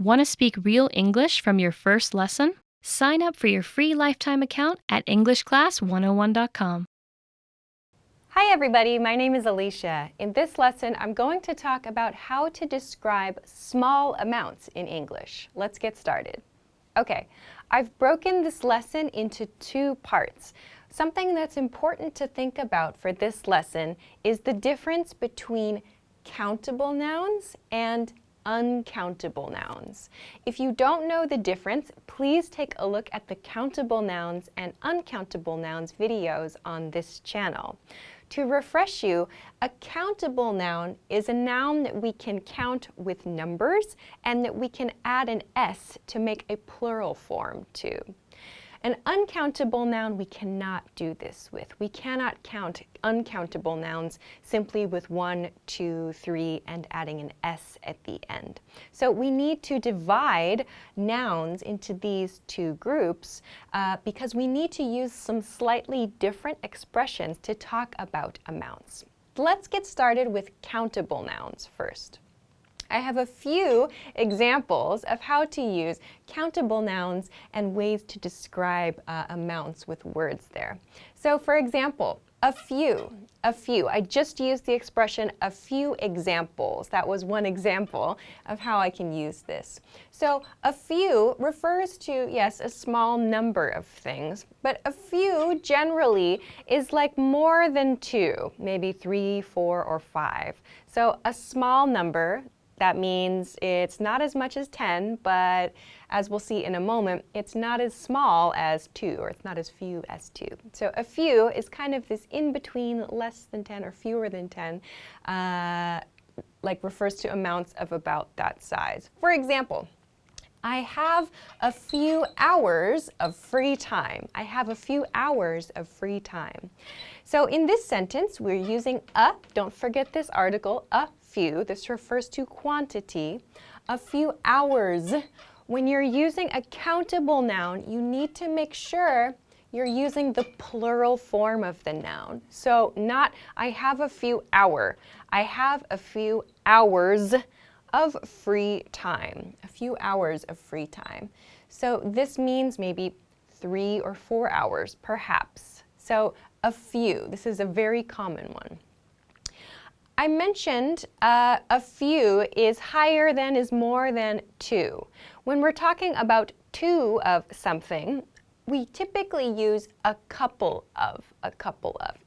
Want to speak real English from your first lesson? Sign up for your free lifetime account at EnglishClass101.com. Hi everybody, my name is Alicia. In this lesson, I'm going to talk about how to describe small amounts in English. Let's get started. Okay, I've broken this lesson into two parts. Something that's important to think about for this lesson is the difference between countable nouns and uncountable nouns. If you don't know the difference, please take a look at the countable nouns and uncountable nouns videos on this channel. To refresh you, a countable noun is a noun that we can count with numbers and that we can add an S to make a plural form to. An uncountable noun we cannot do this with. We cannot count uncountable nouns simply with 1, 2, 3 and adding an S at the end. So we need to divide nouns into these two groups because we need to use some slightly different expressions to talk about amounts. Let's get started with countable nouns first. I have a few examples of how to use countable nouns and ways to describe amounts with words there. So for example, a few. I just used the expression a few examples. That was one example of how I can use this. So a few refers to, yes, a small number of things, but a few generally is like more than 2, maybe 3, 4, or 5. So a small number, that means it's not as much as 10, but as we'll see in a moment, it's not as small as 2, or it's not as few as 2. So a few is kind of this in-between, less than 10 or fewer than 10, like refers to amounts of about that size. For example, I have a few hours of free time. I have a few hours of free time. So in this sentence, we're using a, don't forget this article, a few. This refers to quantity. A few hours. When you're using a countable noun, you need to make sure you're using the plural form of the noun. So not, I have a few hour. I have a few hours of free time. A few hours of free time. So this means maybe 3 or 4 hours, perhaps. So a few. This is a very common one. I mentioned a few is higher than, is more than 2. When we're talking about 2 of something, we typically use a couple of.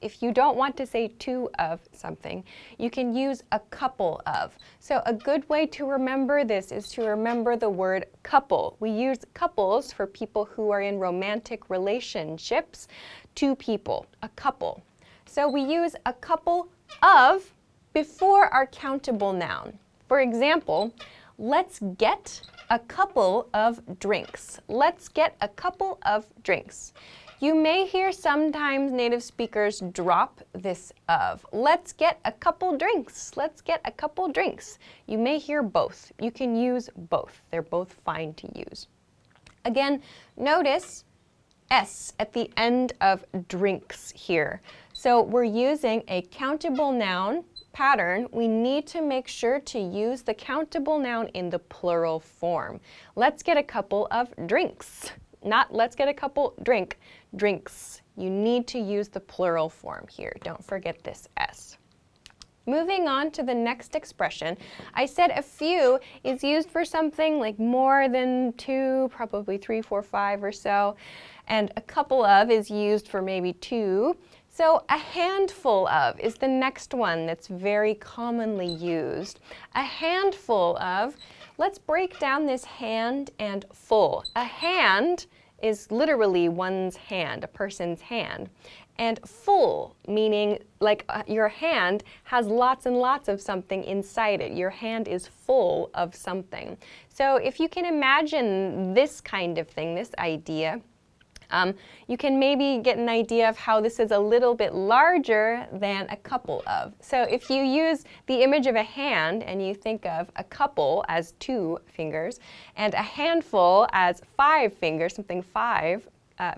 If you don't want to say 2 of something, you can use a couple of. So a good way to remember this is to remember the word couple. We use couples for people who are in romantic relationships. 2 people, a couple. So we use a couple of before our countable noun. For example, let's get a couple of drinks. Let's get a couple of drinks. You may hear sometimes native speakers drop this of. Let's get a couple drinks. Let's get a couple drinks. You may hear both. You can use both. They're both fine to use. Again, notice S at the end of drinks here. So we're using a countable noun pattern. We need to make sure to use the countable noun in the plural form. Let's get a couple of drinks. Not let's get a couple drinks. You need to use the plural form here. Don't forget this S. Moving on to the next expression, I said a few is used for something like more than 2, probably 3, 4, 5 or so, and a couple of is used for maybe 2. So a handful of is the next one that's very commonly used. A handful of, let's break down this hand and full. A hand is literally one's hand, a person's hand. And full, meaning like your hand has lots and lots of something inside it. Your hand is full of something. So if you can imagine this kind of thing, this idea, you can maybe get an idea of how this is a little bit larger than a couple of. So if you use the image of a hand and you think of a couple as 2 fingers and a handful as 5 fingers, something 5,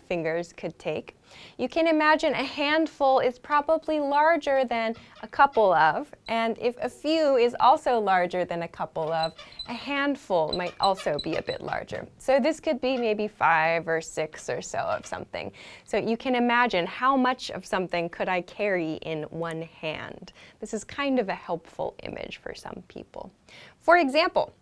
fingers could take. You can imagine a handful is probably larger than a couple of, and if a few is also larger than a couple of, a handful might also be a bit larger. So this could be maybe 5 or 6 or so of something. So you can imagine how much of something could I carry in one hand. This is kind of a helpful image for some people. For example,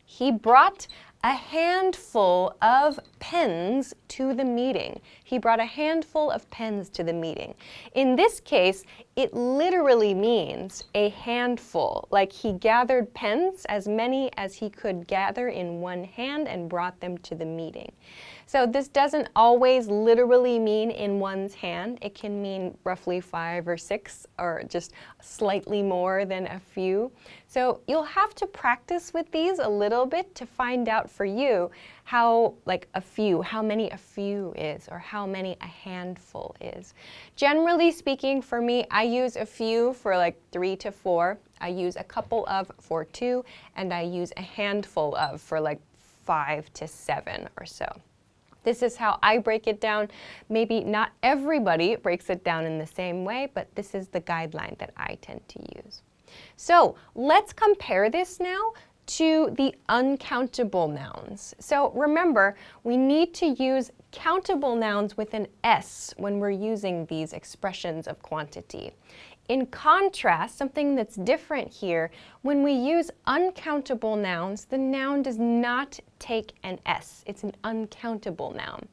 he brought a handful of pens to the meeting. He brought a handful of pens to the meeting. In this case, it literally means a handful, like he gathered pens, as many as he could gather in one hand, and brought them to the meeting. So this doesn't always literally mean in one's hand. It can mean roughly 5 or 6 or just slightly more than a few. So you'll have to practice with these a little bit to find out for you how, like a few, how many a few is, or how many a handful is. Generally speaking, for me, I use a few for like 3 to 4. I use a couple of for 2, and I use a handful of for like 5 to 7 or so. This is how I break it down. Maybe not everybody breaks it down in the same way, but this is the guideline that I tend to use. So let's compare this now to the uncountable nouns. So remember, we need to use countable nouns with an S when we're using these expressions of quantity. In contrast, something that's different here, when we use uncountable nouns, the noun does not take an S. It's an uncountable noun.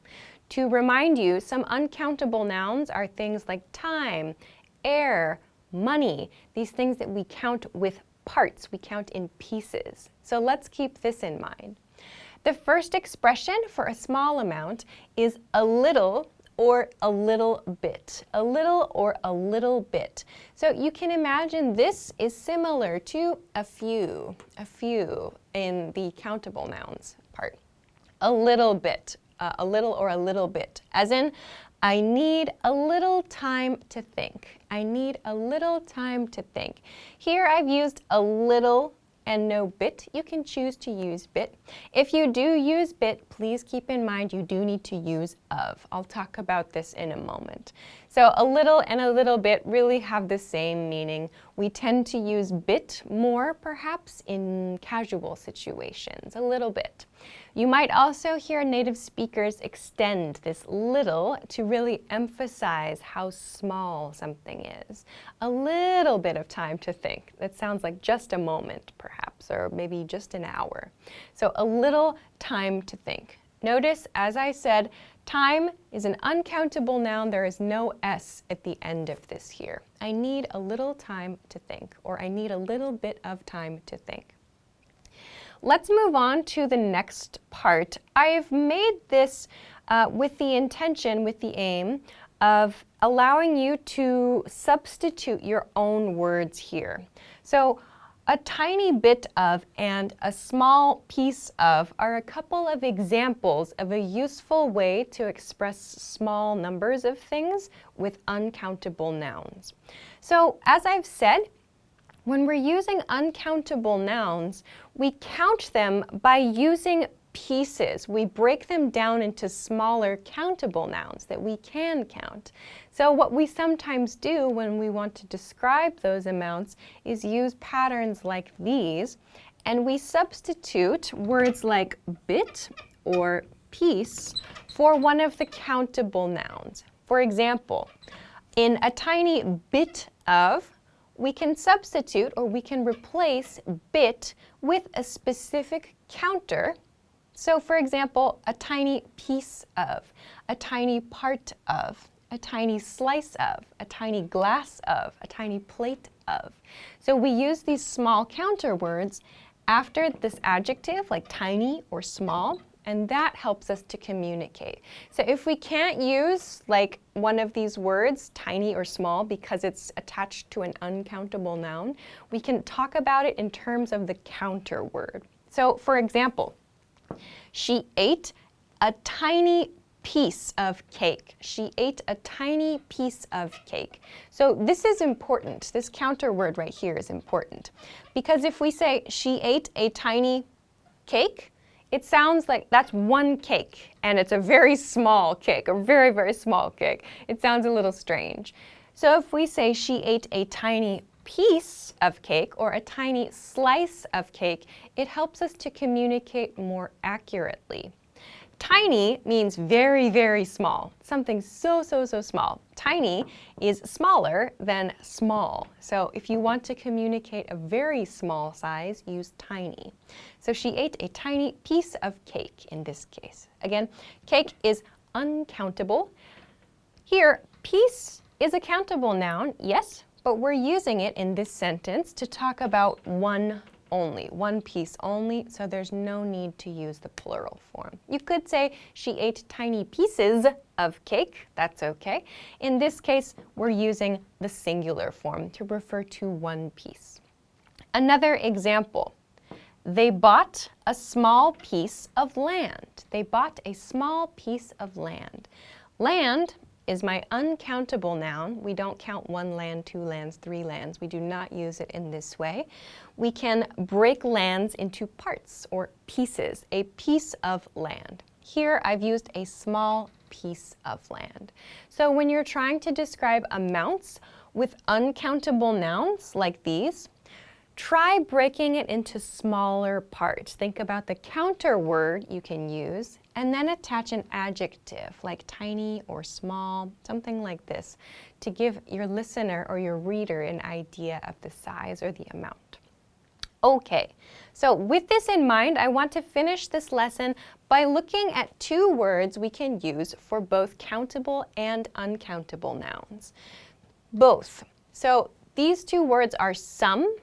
To remind you, some uncountable nouns are things like time, air, money, these things that we count with parts, we count in pieces. So let's keep this in mind. The first expression for a small amount is a little or a little bit. A little or a little bit. So you can imagine this is similar to a few in the countable nouns part. A little bit, a little or a little bit, as in, I need a little time to think. I need a little time to think. Here I've used a little and no bit. You can choose to use bit. If you do use bit, please keep in mind you do need to use of. I'll talk about this in a moment. So a little and a little bit really have the same meaning. We tend to use bit more, perhaps, in casual situations, a little bit. You might also hear native speakers extend this little to really emphasize how small something is. A little bit of time to think. That sounds like just a moment, perhaps, or maybe just an hour. So a little time to think. Notice, as I said, time is an uncountable noun. There is no S at the end of this here. I need a little time to think, or I need a little bit of time to think. Let's move on to the next part. I've made this with the intention, with the aim of allowing you to substitute your own words here. So a tiny bit of and a small piece of are a couple of examples of a useful way to express small numbers of things with uncountable nouns. So as I've said, when we're using uncountable nouns, we count them by using pieces. We break them down into smaller countable nouns that we can count. So what we sometimes do when we want to describe those amounts is use patterns like these, and we substitute words like bit or piece for one of the countable nouns. For example, in a tiny bit of, we can substitute or we can replace bit with a specific counter. So for example, a tiny piece of, a tiny part of, a tiny slice of, a tiny glass of, a tiny plate of. So we use these small counter words after this adjective like tiny or small, and that helps us to communicate. So if we can't use like one of these words, tiny or small, because it's attached to an uncountable noun, we can talk about it in terms of the counter word. So for example, she ate a tiny piece of cake. She ate a tiny piece of cake. So this is important. This counter word right here is important. Because if we say she ate a tiny cake, it sounds like that's one cake, and it's a very small cake, a very, very small cake. It sounds a little strange. So if we say she ate a tiny piece of cake or a tiny slice of cake, it helps us to communicate more accurately. Tiny means very, very small, something so, so, so small. Tiny is smaller than small. So if you want to communicate a very small size, use tiny. So she ate a tiny piece of cake in this case. Again, cake is uncountable. Here, piece is a countable noun, yes, but we're using it in this sentence to talk about one only, one piece only, so there's no need to use the plural form. You could say she ate tiny pieces of cake, that's okay. In this case, we're using the singular form to refer to one piece. Another example, they bought a small piece of land. They bought a small piece of land. Land is my uncountable noun. We don't count 1 land, 2 lands, 3 lands. We do not use it in this way. We can break lands into parts or pieces, a piece of land. Here I've used a small piece of land. So when you're trying to describe amounts with uncountable nouns like these, try breaking it into smaller parts. Think about the counter word you can use and then attach an adjective like tiny or small, something like this, to give your listener or your reader an idea of the size or the amount. Okay, so with this in mind, I want to finish this lesson by looking at 2 words we can use for both countable and uncountable nouns. Both. So these 2 words are some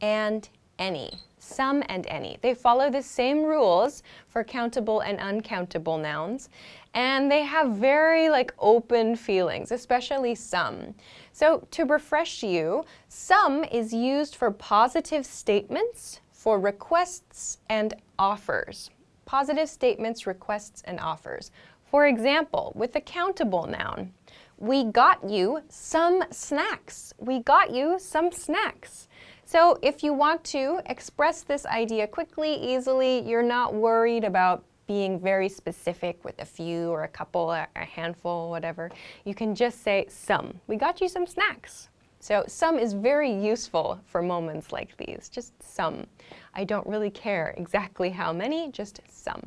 and any. Some and any. They follow the same rules for countable and uncountable nouns, and they have very open feelings, especially some. So to refresh you, some is used for positive statements, for requests and offers. Positive statements, requests, and offers. For example, with a countable noun, we got you some snacks. We got you some snacks. So if you want to express this idea quickly, easily, you're not worried about being very specific with a few or a couple, a handful, whatever, you can just say some. We got you some snacks. So some is very useful for moments like these, just some. I don't really care exactly how many, just some.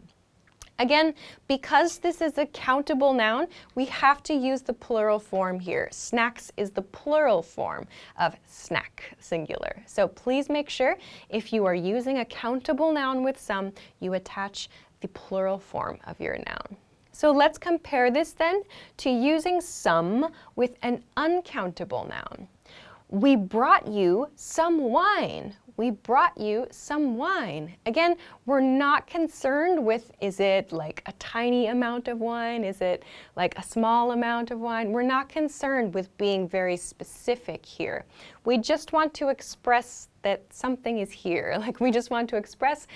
Again, because this is a countable noun, we have to use the plural form here. Snacks is the plural form of snack, singular. So please make sure if you are using a countable noun with some, you attach the plural form of your noun. So let's compare this then to using some with an uncountable noun. We brought you some wine. We brought you some wine. Again, we're not concerned with, is it like a tiny amount of wine? Is it like a small amount of wine? We're not concerned with being very specific here. We just want to express that something is here. We just want to express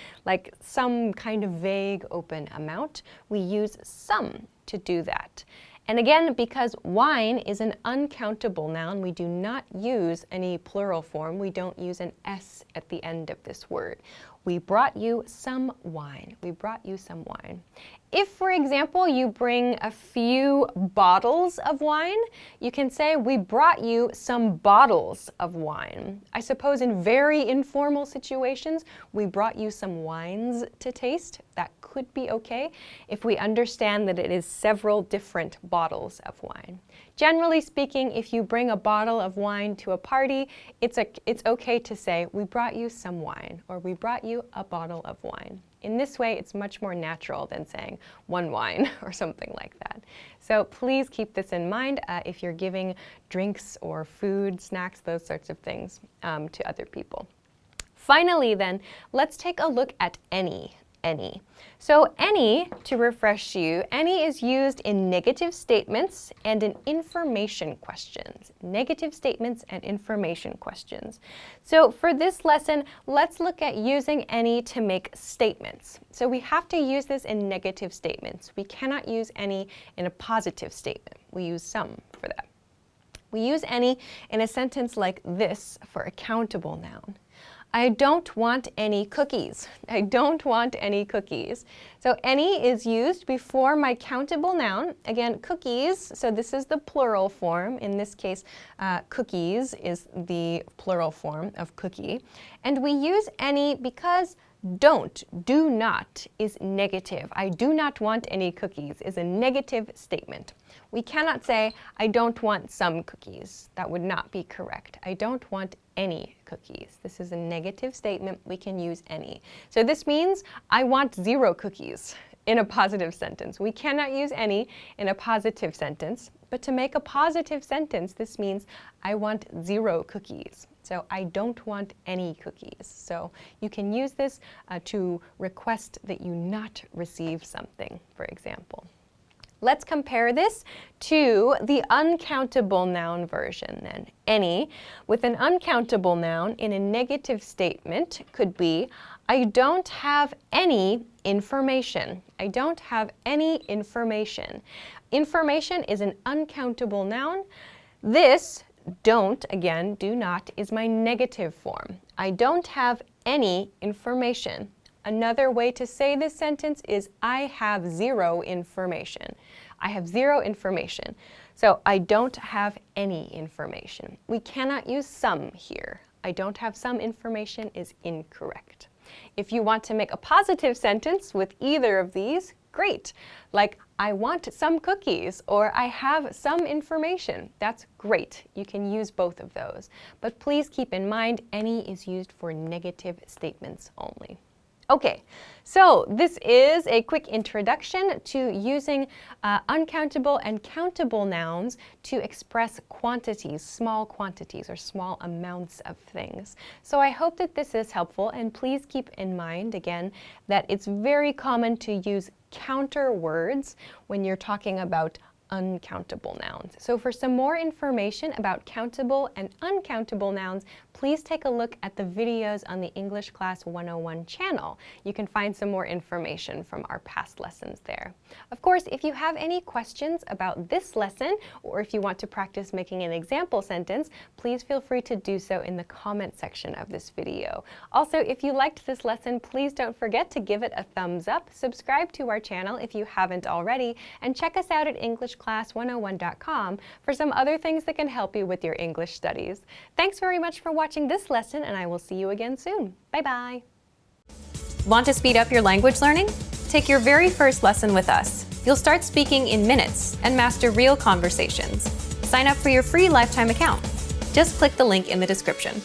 some kind of vague open amount. We use some to do that. And again, because wine is an uncountable noun, we do not use any plural form. We don't use an S at the end of this word. We brought you some wine. We brought you some wine. If, for example, you bring a few bottles of wine, you can say, we brought you some bottles of wine. I suppose in very informal situations, we brought you some wines to taste. That could be okay if we understand that it is several different bottles of wine. Generally speaking, if you bring a bottle of wine to a party, it's okay to say, we brought you some wine, or we brought you a bottle of wine. In this way, it's much more natural than saying one wine or something like that. So please keep this in mind if you're giving drinks or food, snacks, those sorts of things to other people. Finally then, let's take a look at any. So any, to refresh you, any is used in negative statements and in information questions. Negative statements and information questions. So for this lesson, let's look at using any to make statements. So we have to use this in negative statements. We cannot use any in a positive statement. We use some for that. We use any in a sentence like this for a countable noun. I don't want any cookies. I don't want any cookies. So any is used before my countable noun. Again, cookies, so this is the plural form. In this case, cookies is the plural form of cookie. And we use any because do not is negative. I do not want any cookies is a negative statement. We cannot say, I don't want some cookies. That would not be correct. I don't want any cookies. This is a negative statement. We can use any. So this means I want 0 cookies in a positive sentence. We cannot use any in a positive sentence. But to make a positive sentence, this means I want 0 cookies. So I don't want any cookies. So you can use this to request that you not receive something, for example. Let's compare this to the uncountable noun version then. Any with an uncountable noun in a negative statement could be, I don't have any information. I don't have any information. Information is an uncountable noun. This don't, again, do not, is my negative form. I don't have any information. Another way to say this sentence is I have 0 information. I have 0 information. So I don't have any information. We cannot use some here. I don't have some information is incorrect. If you want to make a positive sentence with either of these, great. Like, I want some cookies, or I have some information. That's great. You can use both of those. But please keep in mind, any is used for negative statements only. Okay, so this is a quick introduction to using uncountable and countable nouns to express quantities, small quantities or small amounts of things. So I hope that this is helpful, and please keep in mind again that it's very common to use counter words when you're talking about uncountable nouns. So for some more information about countable and uncountable nouns, please take a look at the videos on the English Class 101 channel. You can find some more information from our past lessons there. Of course, if you have any questions about this lesson, or if you want to practice making an example sentence, please feel free to do so in the comment section of this video. Also, if you liked this lesson, please don't forget to give it a thumbs up, subscribe to our channel if you haven't already, and check us out at EnglishClass101.com for some other things that can help you with your English studies. Thanks very much for watching this lesson, and I will see you again soon. Bye-bye. Want to speed up your language learning? Take your very first lesson with us. You'll start speaking in minutes and master real conversations. Sign up for your free lifetime account. Just click the link in the description.